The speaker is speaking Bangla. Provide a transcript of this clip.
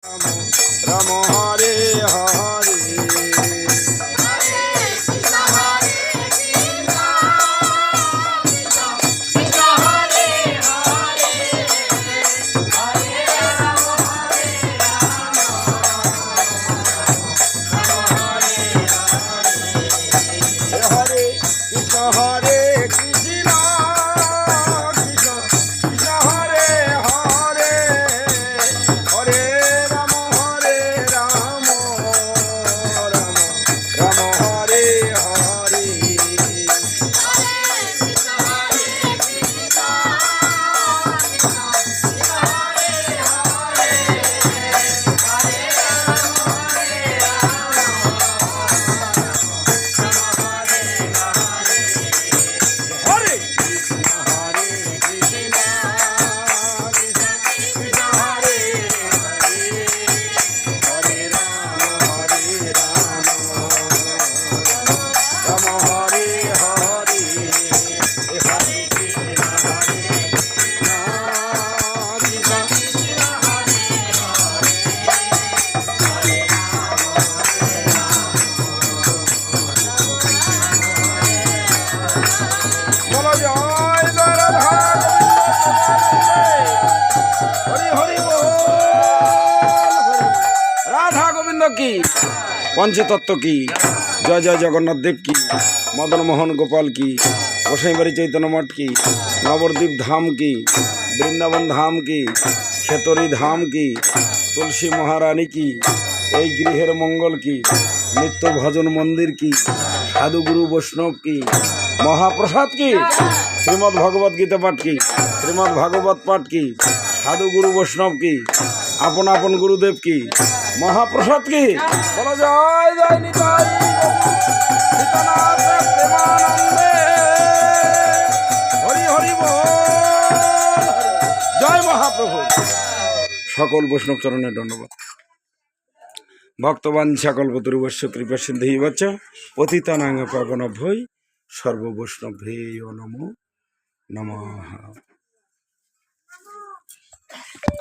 রাম হরে হরে হরে কৃষ্ণ কৃষ্ণ কৃষ্ণ হরে হরে হরে রাম রাম রাম হরে হরে বলো জয় হরি হরি বল রাধা গোবিন্দ কি পঞ্চতত্ত্ব কি জয় জয় জগন্নাথ দেব কি মদন মোহন গোপাল কি গোসাইবাড়ি চৈতন্য মঠ কি নবদ্বীপ ধাম কি বৃন্দাবন ধাম কি খেতরি ধাম কি তুলসী মহারানী কি এই গৃহের মঙ্গল কি নিত্য ভজন মন্দির কি সাধু গুরু বৈষ্ণব কি মহাপ্রসাদ কি শ্রীমদ্ ভগবত গীতা পাঠ কি শ্রীমদ্ ভাগবত পাঠ কি সাধু গুরু বৈষ্ণব কি আপন আপন গুরুদেব কি মহাপ্রসাদ কি বলো জয় জয় নিতাই নিত্যানন্দ প্রেমানন্দে হরি হরি বল জয় মহাপ্রভু সকল বৈষ্ণব চরণে ধন্যবাদ ভক্তবান সকল কল্পতরুবশ্য কৃপা সিন্ধু বচ্চ পতিতানাং পাবনভ্যৈ সর্ব বৈষ্ণবেয় নমো নমঃ।